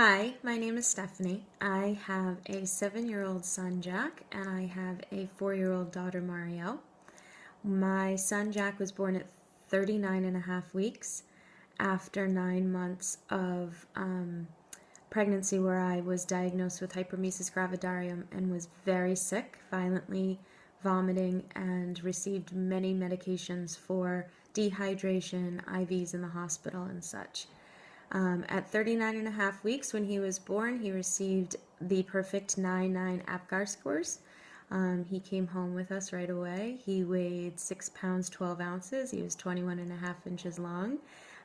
Hi, my name is Stephanie. I have a 7-year-old son, Jack, and I have a 4-year-old daughter, Marielle. My son, Jack, was born at 39 and a half weeks after 9 months of pregnancy, where I was diagnosed with hyperemesis gravidarum and was very sick, violently vomiting, and received many medications for dehydration, IVs in the hospital, and such. At 39 and a half weeks, when he was born, he received the perfect 9-9 APGAR scores. He came home with us right away. He weighed 6 pounds, 12 ounces. He was 21 and a half inches long,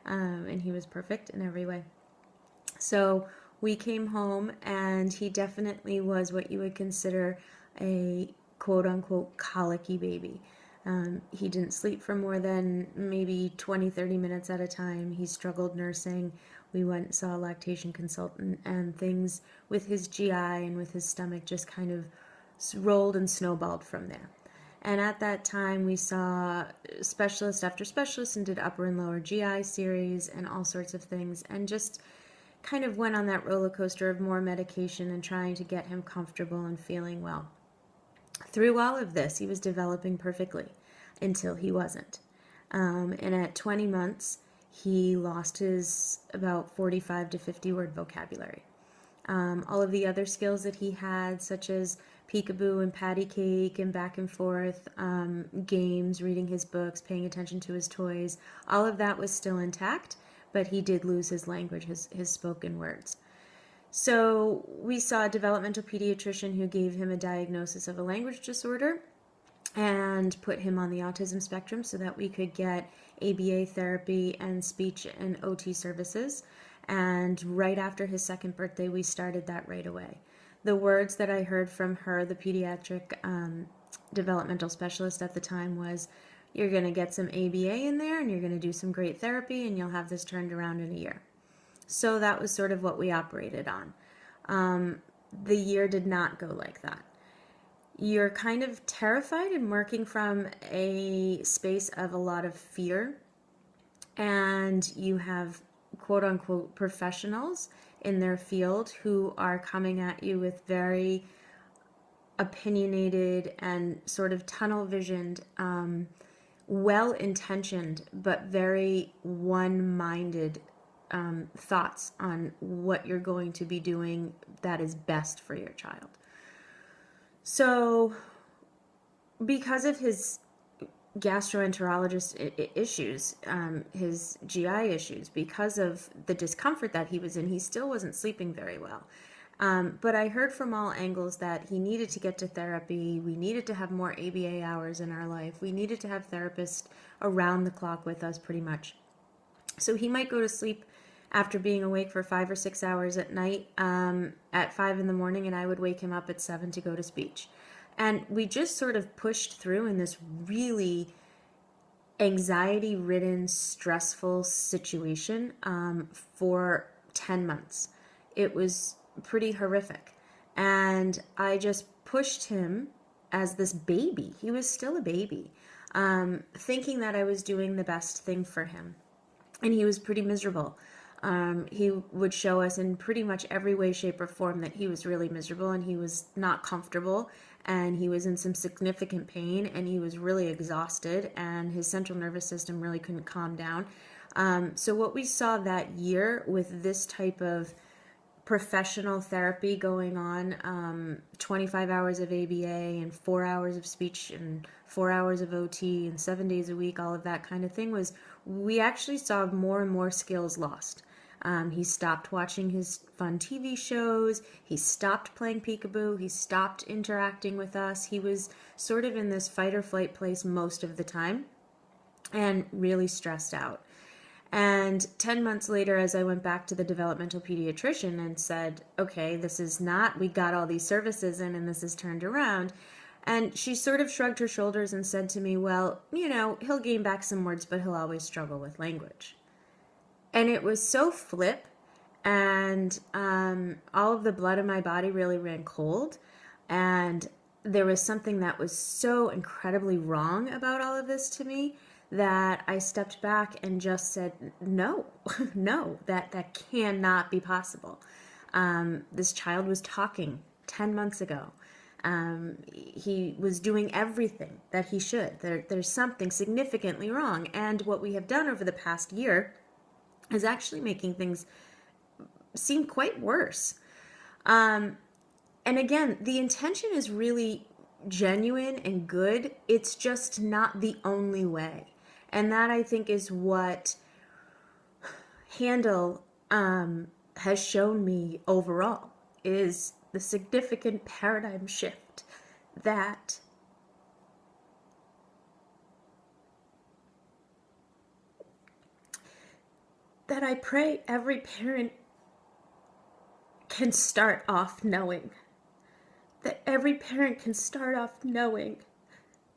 and he was perfect in every way. So we came home, and he definitely was what you would consider a quote-unquote colicky baby. He didn't sleep for more than maybe 20, 30 minutes at a time. He struggled nursing. We went and saw a lactation consultant, and things with his GI and with his stomach just kind of rolled and snowballed from there. And at that time, we saw specialist after specialist and did upper and lower GI series and all sorts of things, and just kind of went on that roller coaster of more medication and trying to get him comfortable and feeling well. Through all of this, he was developing perfectly until he wasn't. And at 20 months, he lost his about 45 to 50 word vocabulary. All of the other skills that he had, such as peekaboo and patty cake and back and forth, games, reading his books, paying attention to his toys, all of that was still intact, but he did lose his language, his spoken words. So we saw a developmental pediatrician who gave him a diagnosis of a language disorder and put him on the autism spectrum so that we could get ABA therapy and speech and OT services. And right after his second birthday, we started that right away. The words that I heard from her, the pediatric developmental specialist at the time, was, "You're going to get some ABA in there and you're going to do some great therapy and you'll have this turned around in a year." So that was sort of what we operated on. The year did not go like that. You're kind of terrified and working from a space of a lot of fear, and you have quote unquote professionals in their field who are coming at you with very opinionated and sort of tunnel visioned, well intentioned, but very one minded thoughts on what you're going to be doing that is best for your child. So because of his gastroenterologist issues, his GI issues, because of the discomfort that he was in, he still wasn't sleeping very well. But I heard from all angles that he needed to get to therapy. We needed to have more ABA hours in our life. We needed to have therapists around the clock with us pretty much. So he might go to sleep after being awake for 5 or 6 hours at night at 5 in the morning, and I would wake him up at 7 to go to speech. And we just sort of pushed through in this really anxiety-ridden, stressful situation for 10 months. It was pretty horrific. And I just pushed him as this baby. He was still a baby, thinking that I was doing the best thing for him. And he was pretty miserable. He would show us in pretty much every way, shape, or form that he was really miserable and he was not comfortable and he was in some significant pain and he was really exhausted and his central nervous system really couldn't calm down. So what we saw that year with this type of professional therapy going on, 25 hours of ABA and 4 hours of speech and 4 hours of OT and 7 days a week, all of that kind of thing, was we actually saw more and more skills lost. He stopped watching his fun TV shows. He stopped playing peekaboo. He stopped interacting with us. He was sort of in this fight or flight place most of the time and really stressed out. And 10 months later, as I went back to the developmental pediatrician and said, okay, this is not, we got all these services in and this is turned around. And she sort of shrugged her shoulders and said to me, well, he'll gain back some words, but he'll always struggle with language. And it was so flip, and all of the blood in my body really ran cold. And there was something that was so incredibly wrong about all of this to me that I stepped back and just said, no, no, that cannot be possible. This child was talking 10 months ago. He was doing everything that he should. There's something significantly wrong. And what we have done over the past year is actually making things seem quite worse. And again, the intention is really genuine and good. It's just not the only way. And that, I think, is what Handle has shown me overall, is the significant paradigm shift that I pray every parent can start off knowing. That every parent can start off knowing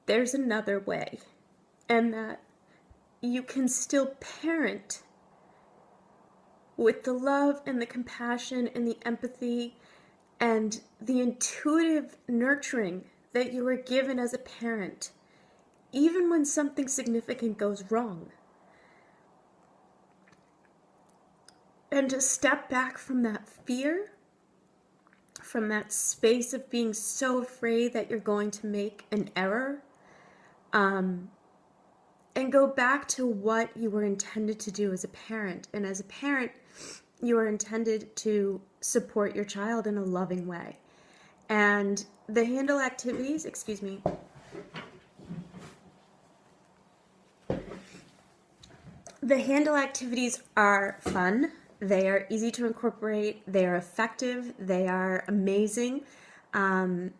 there's another way, and that you can still parent with the love and the compassion and the empathy and the intuitive nurturing that you were given as a parent, even when something significant goes wrong. And to step back from that fear, from that space of being so afraid that you're going to make an error, and go back to what you were intended to do as a parent. And as a parent, you are intended to support your child in a loving way. And the Handle activities, the Handle activities are fun. They are easy to incorporate. They are effective. They are amazing. And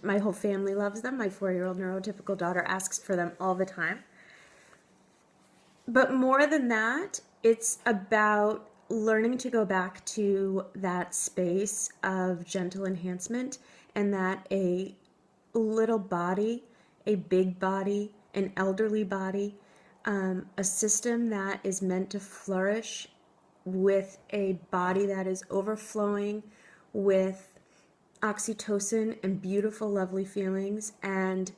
my whole family loves them. My 4-year-old neurotypical daughter asks for them all the time. But more than that, it's about learning to go back to that space of gentle enhancement, and that a little body, a big body, an elderly body, a system that is meant to flourish with a body that is overflowing with oxytocin and beautiful, lovely feelings, and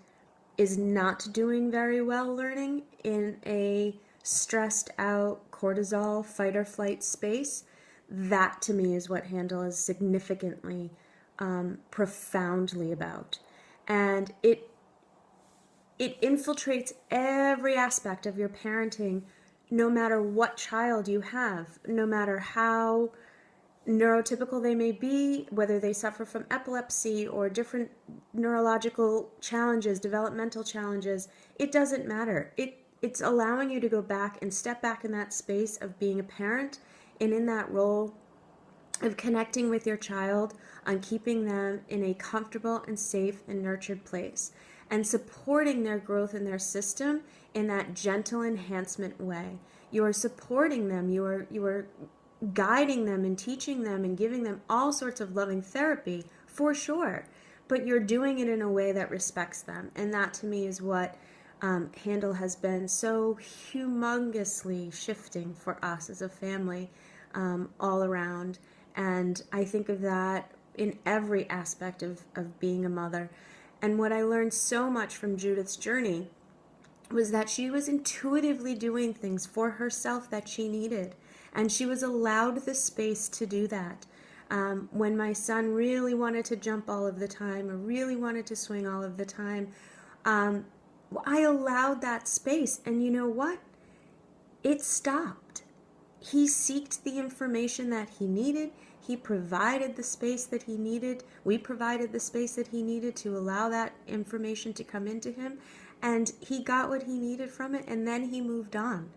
is not doing very well learning in a stressed out cortisol fight or flight space. That to me is what Handle is significantly, profoundly about. And it infiltrates every aspect of your parenting, no matter what child you have, no matter how neurotypical they may be, whether they suffer from epilepsy or different neurological challenges, developmental challenges. It doesn't matter. It's allowing you to go back and step back in that space of being a parent, and in that role of connecting with your child on keeping them in a comfortable and safe and nurtured place, and supporting their growth in their system in that gentle enhancement way. You are supporting them. You are guiding them and teaching them and giving them all sorts of loving therapy, for sure. But you're doing it in a way that respects them. And that to me is what Handle has been so humongously shifting for us as a family, all around. And I think of that in every aspect of being a mother. And what I learned so much from Judith's journey was that she was intuitively doing things for herself that she needed. And she was allowed the space to do that. When my son really wanted to jump all of the time, or really wanted to swing all of the time, I allowed that space. And you know what? It stopped. He sought the information that he needed. He provided the space that he needed. We provided the space that he needed to allow that information to come into him. And he got what he needed from it, and then he moved on.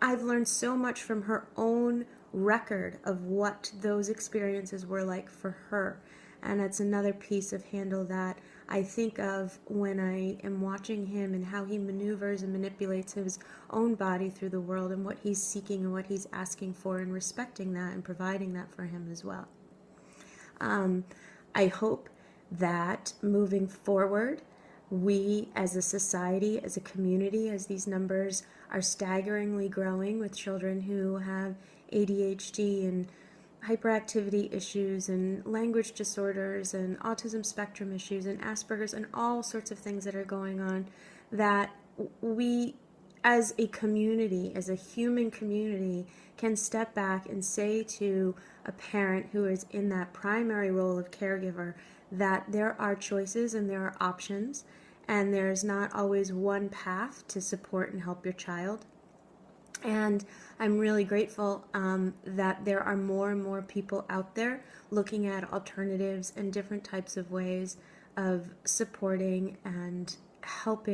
I've learned so much from her own record of what those experiences were like for her. And that's another piece of Handle that I think of when I am watching him and how he maneuvers and manipulates his own body through the world, and what he's seeking and what he's asking for, and respecting that and providing that for him as well. I hope that moving forward, we as a society, as a community, as these numbers are staggeringly growing with children who have ADHD and hyperactivity issues and language disorders and autism spectrum issues and Asperger's and all sorts of things that are going on, that we as a community, as a human community, can step back and say to a parent who is in that primary role of caregiver that there are choices and there are options, and there's not always one path to support and help your child. And I'm really grateful that there are more and more people out there looking at alternatives and different types of ways of supporting and helping